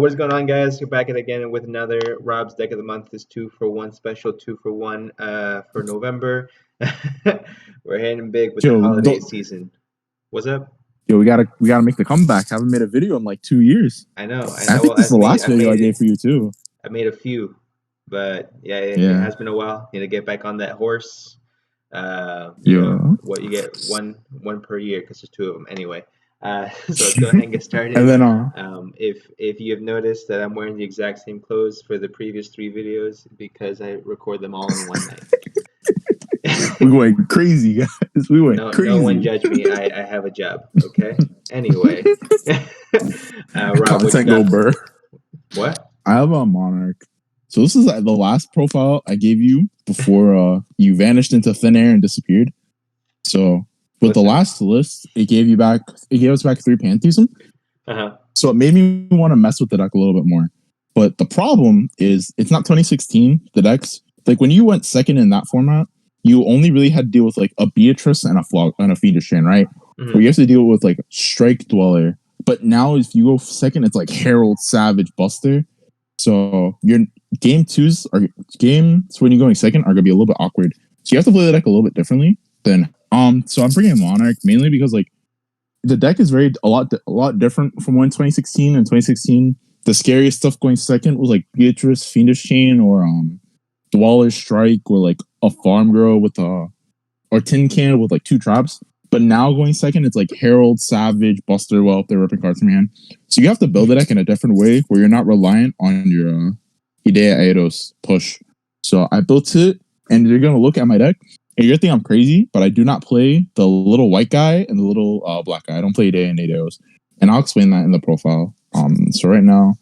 What is going on, guys? We're back at again with another Rob's Deck of the Month. This 2-for-1 special, 2-for-1 for November. We're hitting big with the holiday season. What's up? Yo, we gotta make the comeback. I haven't made a video in like 2 years. I know. I think this is the last video I gave for you too. I made a few, but it has been a while. Need to get back on that horse. What you get one per year because there's two of them anyway. So let's go ahead and get started. And then, if you have noticed that I'm wearing the exact same clothes for the previous 3 videos because I record them all in one night. We went crazy, guys. We went crazy. No one judge me. I have a job. Okay. Anyway, Rob, content go burr. What? I have a Monarch. So this is the last profile I gave you before you vanished into thin air and disappeared. So. With the last list, it gave us back 3 Pantheism. So it made me want to mess with the deck a little bit more. But the problem is, it's not 2016. The decks, like when you went second in that format, you only really had to deal with like a Beatrice and a Fiendish Chain, right? Where you have to deal with like Strike Dweller. But now if you go second, it's like Herald, Savage, Buster. So your games when you're going second are gonna be a little bit awkward. So you have to play the deck a little bit differently than. So I'm bringing Monarch mainly because like the deck is a lot different from when 2016. In 2016, the scariest stuff going second was like Beatrice, Fiendish Chain, or Dweller Strike, or like a Farm Girl with or Tin Can with like 2 traps. But now going second, it's like Herald, Savage, Buster. Well, if they're ripping cards from your hand, so you have to build the deck in a different way where you're not reliant on your Idea Eidos push. So I built it, and you're gonna look at my deck. And you're thinking I'm crazy, but I do not play the little white guy and the little black guy. I don't play Idea and Eidos. And I'll explain that in the profile. So right now,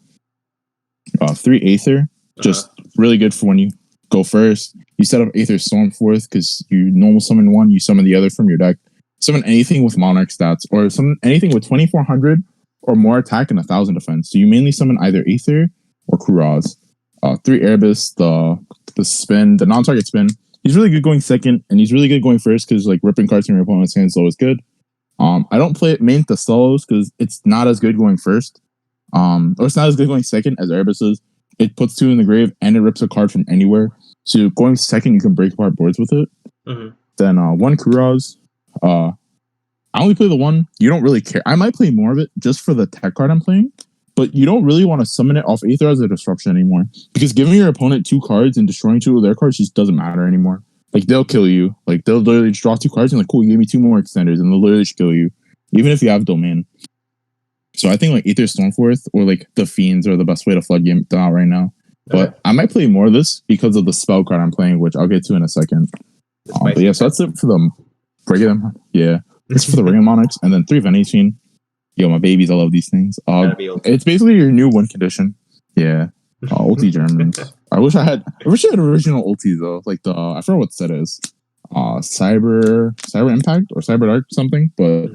3 Aether, just really good for when you go first. You set up Aether Stormforth because you normal summon one, you summon the other from your deck. Summon anything with Monarch stats, or summon anything with 2400 or more attack and 1000 defense. So you mainly summon either Aether or Kuraz. 3 Erebus, the spin, the non-target spin. He's really good going second, and he's really good going first because like ripping cards from your opponent's hands is always good. I don't play it main to solos because it's not as good going first. Or it's not as good going second as Erebus is. It puts 2 in the grave and it rips a card from anywhere. So going second, you can break apart boards with it. Then 1 Kuraz. I only play the 1. You don't really care. I might play more of it just for the tech card I'm playing. But you don't really want to summon it off Aether as a disruption anymore. Because giving your opponent 2 cards and destroying 2 of their cards just doesn't matter anymore. Like, they'll kill you. Like, they'll literally just draw 2 cards and like, cool, you gave me 2 more extenders. And they'll literally just kill you. Even if you have Domain. So I think like Aether Stormforth or like the Fiends are the best way to flood game out right now. But I might play more of this because of the spell card I'm playing, which I'll get to in a second. But yeah, so that's it for the regular. Yeah. That's for the regular Monarchs. And then 3 Venetian. Yo, my babies, I love these things. It's basically your new win condition. Yeah. Ulti Germans. I wish I had original ultis though. Like I forgot what set it is. Cyber Impact or Cyber Dark something. But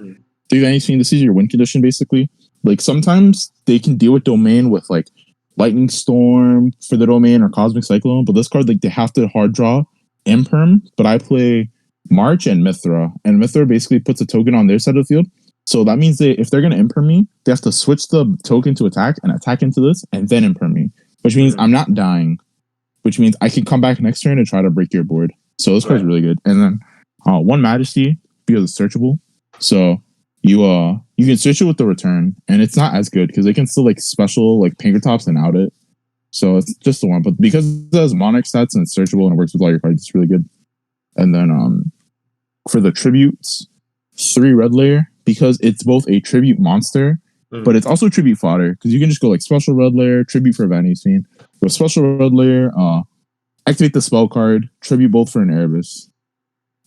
3 anything, this is your win condition basically. Like sometimes they can deal with Domain with like Lightning Storm for the Domain or Cosmic Cyclone. But this card, like they have to hard draw Imperm. But I play March and Mithra. And Mithra basically puts a token on their side of the field. So that means if they're going to imperm me, they have to switch the token to attack and attack into this and then imperm me. Which means I'm not dying. Which means I can come back next turn and try to break your board. So this card's really good. And then 1 Majesty because it's searchable. So you can search it with the return. And it's not as good because they can still like special like Pinkertops and out it. So it's just the one. But because it has Monarch stats and it's searchable and it works with all your cards, it's really good. And then for the tributes, 3 Red Layer. Because it's both a tribute monster, but it's also tribute fodder. Because you can just go like special red layer, tribute for Vanishing. Go special red layer, activate the spell card, tribute both for an Erebus.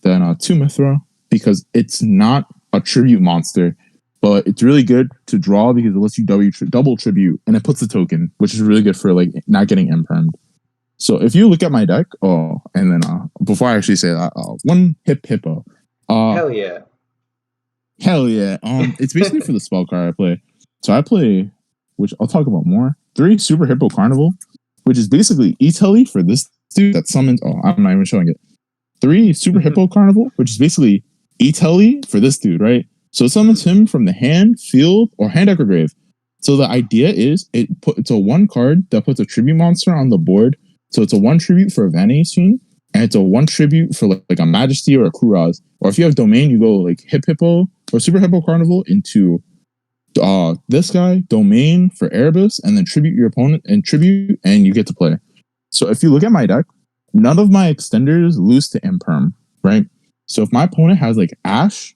Then 2 Mithra, because it's not a tribute monster, but it's really good to draw because it lets you double tribute, and it puts the token, which is really good for like not getting impermed. So if you look at my deck, and then before I actually say that, 1 Hippo. Hell yeah. Hell yeah. It's basically for the spell card I play. So I play, which I'll talk about more, 3 Super Hippo Carnival, which is basically E-Telly for this dude that summons. I'm not even showing it. 3 Super Hippo Carnival, which is basically E-Telly for this dude, right? So it summons him from the hand, field, or hand deck or grave. So the idea is it's a one card that puts a tribute monster on the board. So it's a one tribute for a Vanity Scene, and it's a one tribute for like a Majesty or a Kuraz. Or if you have Domain, you go like Hip Hippo or Super Hippo Carnival into this guy, Domain for Erebus, and then tribute your opponent and tribute, and you get to play. So if you look at my deck, none of my extenders lose to Imperm, right? So if my opponent has like Ash,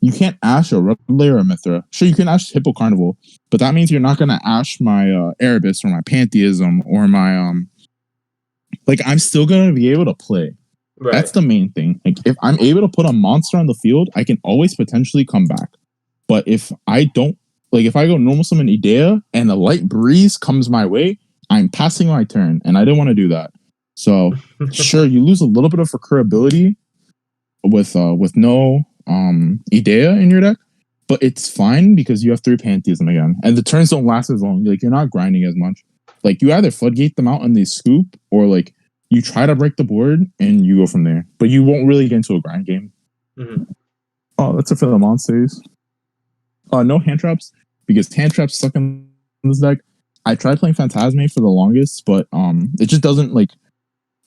you can't Ash a Red Layer or a Mithra. Sure, you can Ash Hippo Carnival, but that means you're not going to Ash my Erebus or my Pantheism or my like I'm still going to be able to play. Right. That's the main thing. Like if I'm able to put a monster on the field, I can always potentially come back. But if I don't, like if I go normal summon Idea and a light breeze comes my way, I'm passing my turn, and I didn't want to do that. So sure, you lose a little bit of recurability with no Idea in your deck, but it's fine because you have 3 Pantheism again, and the turns don't last as long. Like you're not grinding as much. Like you either floodgate them out and they scoop, or like you try to break the board and you go from there. But you won't really get into a grind game. Mm-hmm. Oh, that's it for the monsters. No hand traps, because hand traps suck in this deck. I tried playing Phantasme for the longest, but it just doesn't like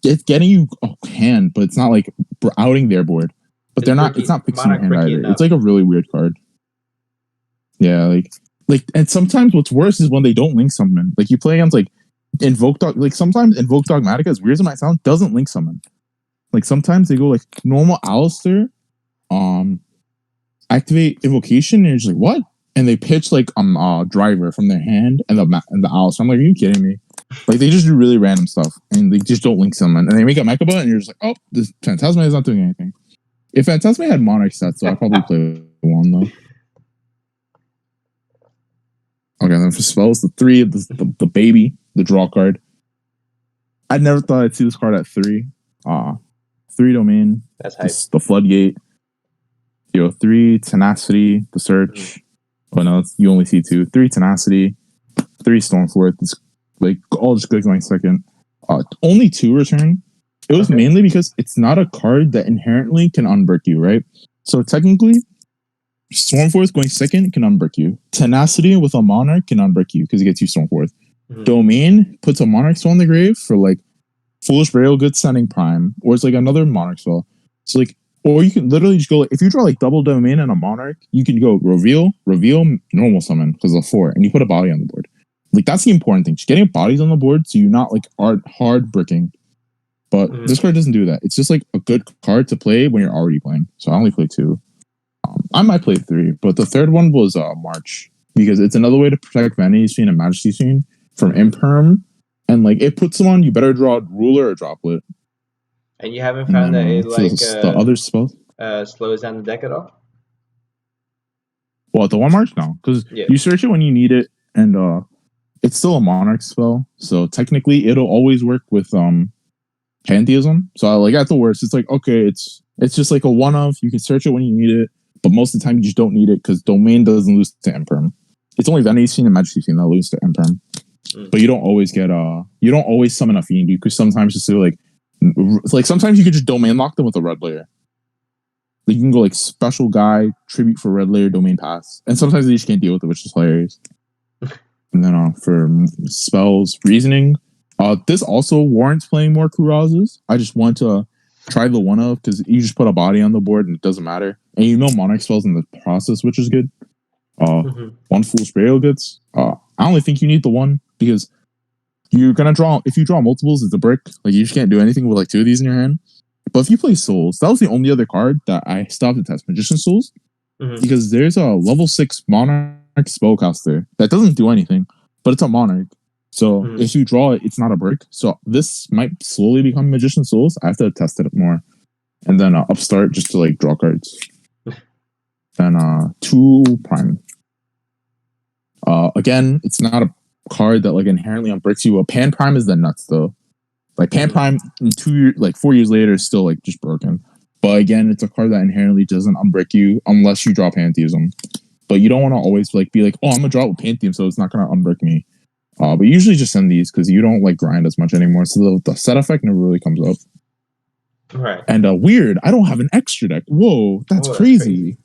it's getting you a hand, but it's not like outing their board. But they're not. It's not fixing your hand either. It's like a really weird card. Yeah, like, and sometimes what's worse is when they don't link summon. Like you play against like Invoke Dog. Like sometimes Invoke Dogmatica, as weird as it might sound, doesn't link summon. Like sometimes they go like normal Alistair, activate Invocation, and you're just like what? And they pitch like Driver from their hand and the Alistair. I'm like, are you kidding me? Like they just do really random stuff and they just don't link summon. And they make a Mechaba and you're just like, oh, this Phantasme is not doing anything. If Phantasme had Monarch sets, so I'd probably play one though. Okay, then for spells, the 3, the baby, the draw card. I never thought I'd see this card at 3. 3 Domain. That's hype. The Floodgate. 3 Tenacity, the Search. Oh no, you only see 2. 3 Tenacity. 3 Stormforth. It's like all just good going second. Only 2 return. It was mainly because it's not a card that inherently can unbrick you, right? So technically, Stormforth going second can unbrick you. Tenacity with a Monarch can unbrick you because it gets you Stormforth. Mm-hmm. Domain puts a Monarch spell in the grave for like Foolish Burial, Good Sending Prime, or it's like another Monarch spell. So like, or you can literally just go like, if you draw like double Domain and a Monarch, you can go reveal, normal summon because of 4, and you put a body on the board. Like that's the important thing. Just getting bodies on the board so you're not like hard bricking. But this card doesn't do that. It's just like a good card to play when you're already playing. So I only play 2. I might play 3, but the third one was March, because it's another way to protect Vanity Scene and Majesty Scene from Imperm, and like it puts them on. You better draw Ruler or Droplet. And you haven't found that it like the other spells slows down the deck at all. Well, the 1 March no, because you search it when you need it, and it's still a Monarch spell, so technically it'll always work with Pantheism. So like at the worst, it's like okay, it's just like a one of. You can search it when you need it. But most of the time, you just don't need it because Domain doesn't lose to Imperm. It's only Vanity Scene and Majesty Scene that lose to Imperm. But you don't always get you don't always summon a Fiend. You could sometimes just do like sometimes you could just Domain lock them with a Red Layer. Like you can go like Special Guy, Tribute for Red Layer, Domain Pass. And sometimes they just can't deal with it, which is hilarious. And then for spells, Reasoning. This also warrants playing more Kurazes. I just want to try the one of, because you just put a body on the board and it doesn't matter. And you know Monarch spells in the process, which is good. 1 Foolish Burial Goods. I only think you need the 1 because you're gonna draw. If you draw multiples, it's a brick. Like you just can't do anything with like 2 of these in your hand. But if you play Souls, that was the only other card that I stopped to test, Magician Souls, because there's a level 6 Monarch spellcaster that doesn't do anything, but it's a Monarch. So if you draw it, it's not a brick. So this might slowly become Magician Souls. I have to test it more. And then Upstart just to like draw cards. Then 2 Prime. Again, it's not a card that like inherently unbricks you. A Pan Prime is the nuts though. Like Pan Prime in 2 years, like 4 years later, is still like just broken. But again, it's a card that inherently doesn't unbrick you unless you draw Pantheism. But you don't want to always like be like, oh, I'm gonna draw it with Pantheism, so it's not gonna unbrick me. But usually just send these because you don't like grind as much anymore. So the set effect never really comes up. Right. And weird, I don't have an extra deck. Whoa, that's crazy.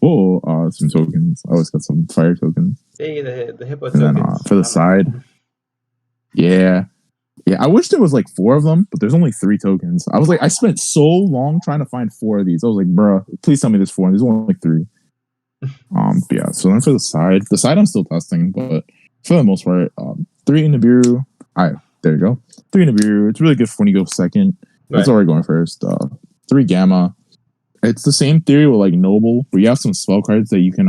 Some tokens. I always got some fire tokens. Hey, the hippo and tokens. Then for the side, yeah. I wish there was like 4 of them, but there's only 3 tokens. I was like, I spent so long trying to find 4 of these. I was like, bruh, please tell me there's 4. And there's only like 3. Yeah. So then for the side I'm still testing, but for the most part, 3 in Nibiru. There you go. 3 Nibiru. It's really good for when you go second. Right. It's already going first. 3 Gamma. It's the same theory with like Noble, where you have some spell cards that you can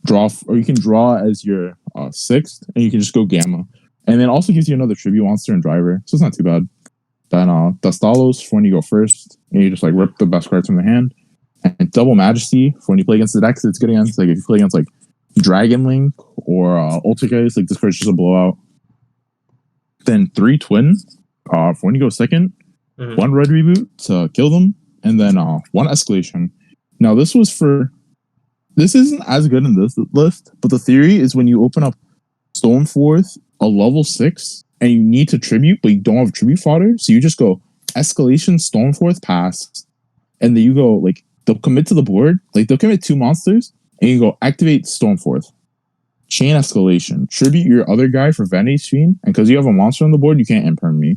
draw, or you can draw as your 6th, and you can just go Gamma. And then also gives you another tribute monster and driver, so it's not too bad. Then Dastalos for when you go first, and you just like rip the best cards from the hand. And Double Majesty for when you play against the decks, it's good against. Like if you play against like Dragon Link or Ultigeist, like this card's just a blowout. Then 3 Twin for when you go second, 1 Red Reboot to kill them, and then 1 Escalation. Now this isn't as good in this list, but the theory is when you open up Stoneforth a level 6 and you need to tribute, but you don't have tribute fodder, so you just go Escalation, Stoneforth, pass, and then you go like they'll commit to the board, like they'll commit 2 monsters, and you go activate Stoneforth, chain Escalation, tribute your other guy for Vantage Fiend, and because you have a monster on the board, you can't imperm me.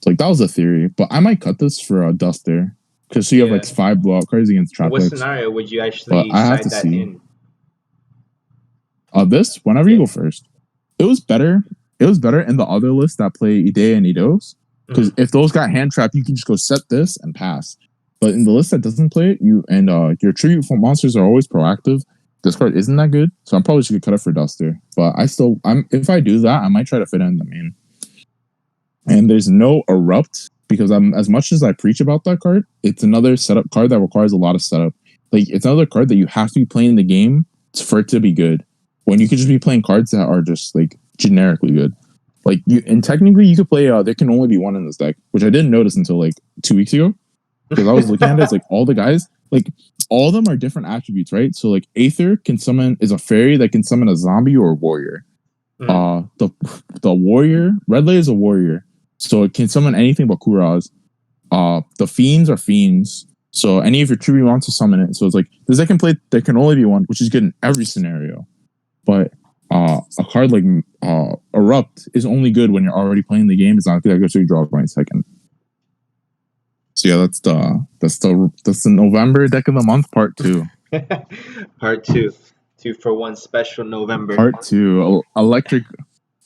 So, like that was the theory, but I might cut this for a Duster because you have like 5 blowout cards against Trap. What scenario would you actually side that in? This whenever you go first, it was better. It was better in the other list that play Idea and Eidos, because if those got hand trapped, you can just go set this and pass. But in the list that doesn't play it, your tribute for monsters are always proactive. This card isn't that good, so I'm probably just gonna cut it for Duster. But if I do that, I might try to fit in the main. And there's no Erupt, because as much as I preach about that card, it's another setup card that requires a lot of setup. Like it's another card that you have to be playing the game for it to be good. When you could just be playing cards that are just like generically good. Like technically you could play there can only be 1 in this deck, which I didn't notice until like 2 weeks ago. Because I was looking at it, it's like all the guys, like all of them are different attributes, right? So like Aether is a fairy that can summon a zombie or a warrior. The warrior, Red Lay is a warrior, so it can summon anything but Kuraz. The fiends are fiends, so any of your tribute wants to summon it. So it's like this deck there can only be 1, which is good in every scenario. But a card like Erupt is only good when you're already playing the game. It's not good to draw right second. So yeah, that's the November deck of the month part 2. Part 2. 2 for 1 special November. Part 2. Electric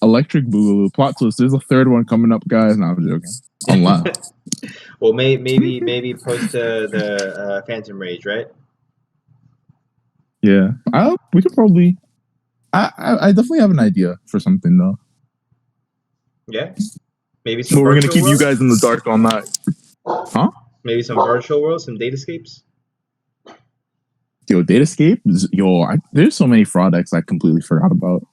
Boogaloo. Plot twist. There's a 3rd one coming up, guys. No, I'm joking. Unless. Well, maybe post the Phantom Rage, right? Yeah. We could probably. I definitely have an idea for something though. Yeah. Maybe some. But we're gonna keep you guys in the dark on that. Huh? Maybe some virtual worlds, some datascapes. Yo, datascape. There's so many fraud decks I completely forgot about.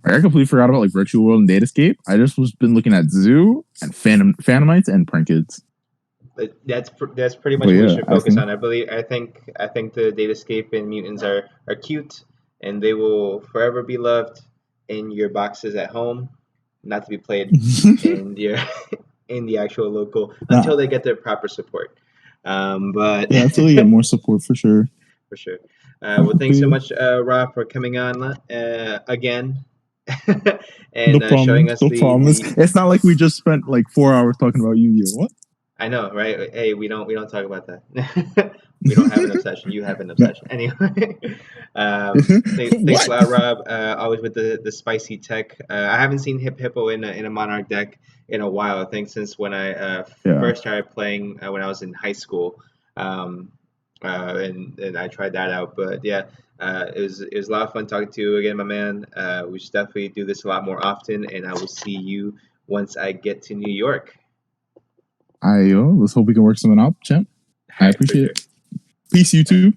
I completely forgot about like virtual world and datascape. I just been looking at Zoo and Phantomites and Prankids. That's pretty much what we should focus on. I think the datascape and mutants are cute, and they will forever be loved in your boxes at home, not to be played in the actual local until they get their proper support. But until they get more support for sure. For sure. Well, thanks so much, Rob, for coming on again. And showing us It's not like we just spent like 4 hours talking about Yu-Gi-Oh! What? I know, right? Hey, we don't talk about that. We don't have an obsession. You have an obsession. Anyway, thanks a lot, Rob. Always with the spicy tech. I haven't seen Hippo in a Monarch deck in a while. I think since when I first started playing when I was in high school, and I tried that out. But yeah, it was a lot of fun talking to you again, my man. We should definitely do this a lot more often, and I will see you once I get to New York. Let's hope we can work something out, champ. I appreciate it. Peace, YouTube.